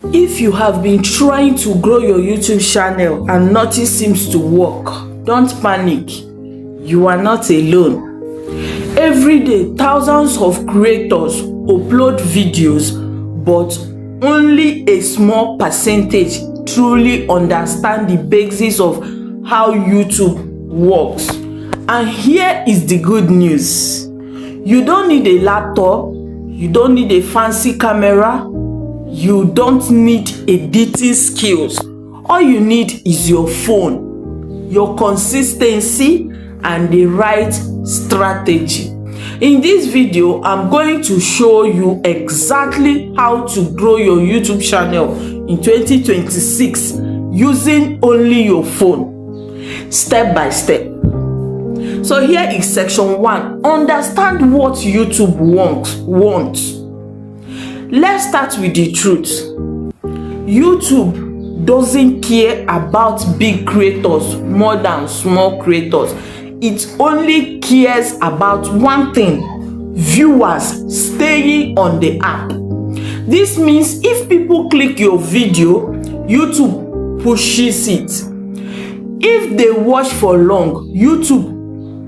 If you have been trying to grow your YouTube channel and nothing seems to work, don't panic. You are not alone. Every day, thousands of creators upload videos, but only a small percentage truly understand the basics of how YouTube works. And here is the good news. You don't need a laptop, you don't need a fancy camera, you don't need editing skills. All you need is your phone, your consistency, and the right strategy. In this video, I'm going to show you exactly how to grow your YouTube channel in 2026 using only your phone, step by step. So here is section 1. Understand what YouTube wants. Let's start with the truth. YouTube doesn't care about big creators more than small creators. It only cares about one thing: viewers staying on the app. This means if people click your video, YouTube pushes it. If they watch for long, YouTube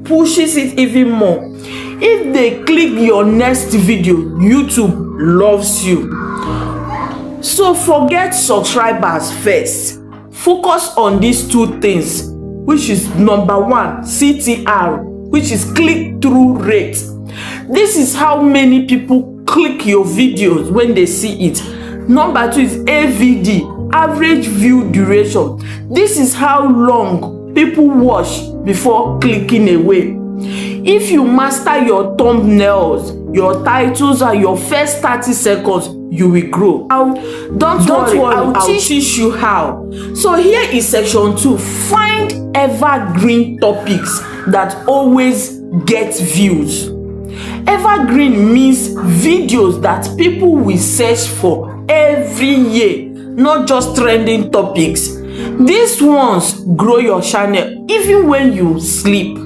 pushes it even more. If they click your next video, YouTube loves you. So forget subscribers first. Focus on these two things, which is number 1, CTR, which is click-through rate. This is how many people click your videos when they see it. Number 2 is AVD, average view duration. This is how long people watch before clicking away. If you master your thumbnails, your titles, and your first 30 seconds, you will grow. Don't worry, I'll teach you how. So here is section 2. Find evergreen topics that always get views. Evergreen means videos that people will search for every year, not just trending topics. These ones grow your channel even when you sleep.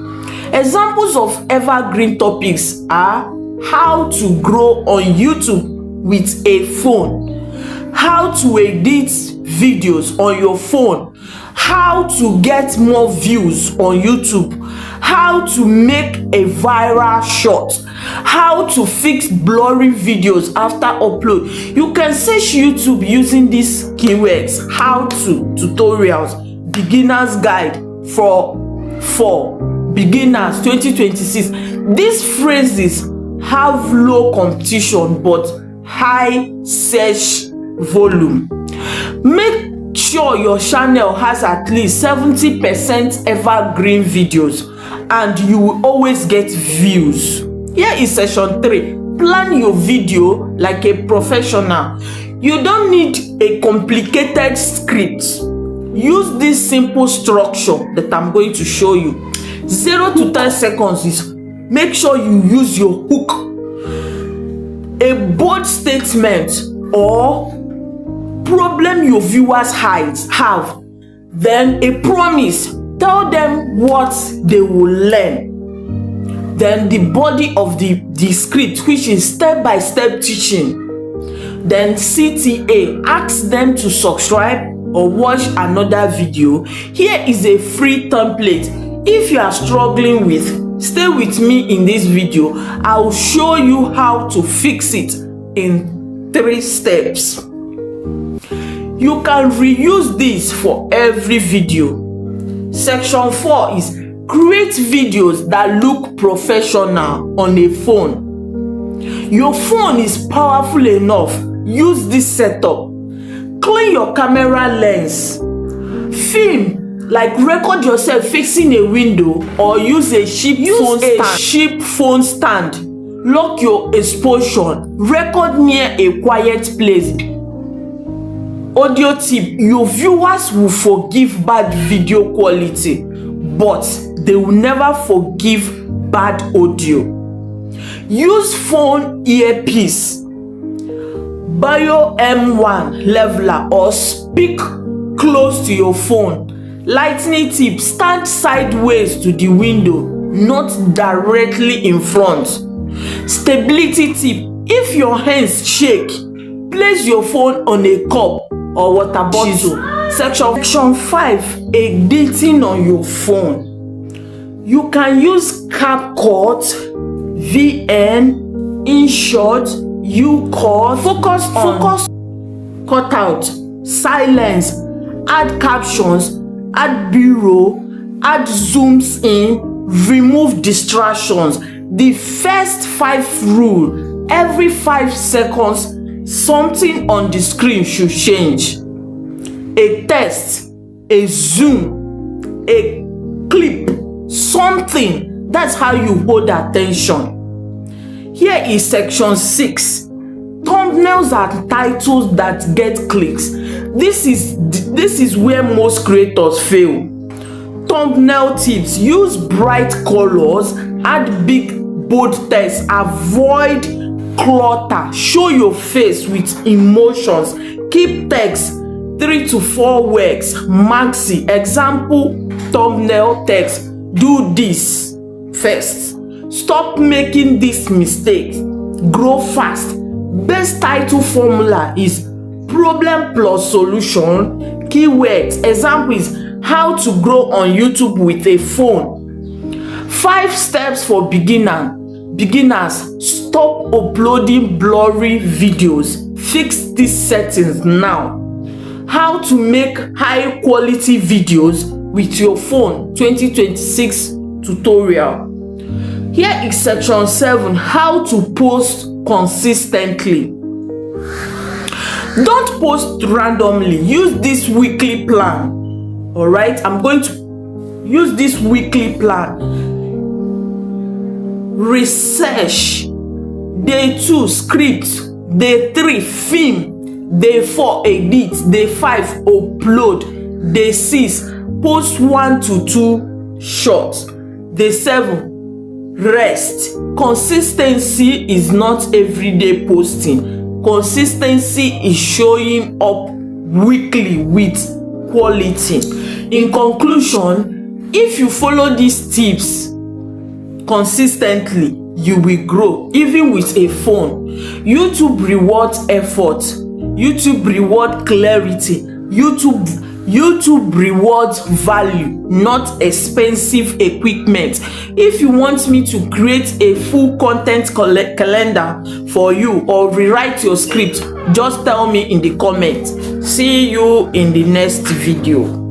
Examples of evergreen topics are how to grow on YouTube with a phone, how to edit videos on your phone, how to get more views on YouTube, how to make a viral shot, how to fix blurry videos after upload. You can search YouTube using these keywords: how to, tutorials, beginner's guide for beginners 2026. These phrases have low competition but high search volume. Make sure your channel has at least 70% evergreen videos and you will always get views. Here is section 3. Plan your video like a professional. You don't need a complicated script. Use this simple structure that I'm going to show you. 0 to 10 seconds is make sure you use your hook, a bold statement or problem your viewers have, then a promise. Tell them what they will learn. Then the body of the script, which is step-by-step teaching. Then CTA, ask them to subscribe or watch another video. Here is a free template. If you are struggling with, stay with me in this video. I will show you how to fix it in 3 steps. You can reuse this for every video. Section 4 is create videos that look professional on a phone. Your phone is powerful enough. Use this setup. Clean your camera lens. Film, like record yourself fixing a window or use a cheap phone stand. Lock your exposure. Record near a quiet place. Audio tip: your viewers will forgive bad video quality, but they will never forgive bad audio. Use phone earpiece, Bio M1 leveler, or speak close to your phone. Lightning tip: stand sideways to the window, not directly in front. Stability tip: if your hands shake, Place your phone on a cup or water bottle. Section 5, editing on your phone. You can use CapCut, VN, InShot, UCut, focus, cut out, silence, add captions, add B-roll, add zooms in, remove distractions. The first 5 rule: every 5 seconds, something on the screen should change. A text, a zoom, a clip, something. That's how you hold attention. Here is section 6. Thumbnails are titles that get clicks. This is where most creators fail. Thumbnail tips: use bright colors, add big bold text, avoid clutter, show your face with emotions, keep text 3 to 4 words maxi. Example thumbnail text: do this first, stop making this mistake, grow fast. Best title formula is problem plus solution, keywords. Example is how to grow on YouTube with a phone. 5 steps for beginners: stop uploading blurry videos, fix these settings now. How to make high quality videos with your phone 2026 tutorial. Here is section 7, how to post consistently. Don't post randomly, use this weekly plan. All right, I'm going to use this weekly plan. Research. Day 2, script. Day 3, film. Day 4, edit. Day 5, upload. Day 6, post 1 to 2 shorts. Day 7, rest. Consistency is not everyday posting. Consistency is showing up weekly with quality. In conclusion, if you follow these tips consistently, you will grow. Even with a phone, YouTube rewards effort. YouTube rewards clarity. YouTube rewards value, not expensive equipment. If you want me to create a full content calendar for you or rewrite your script, just tell me in the comments. See you in the next video.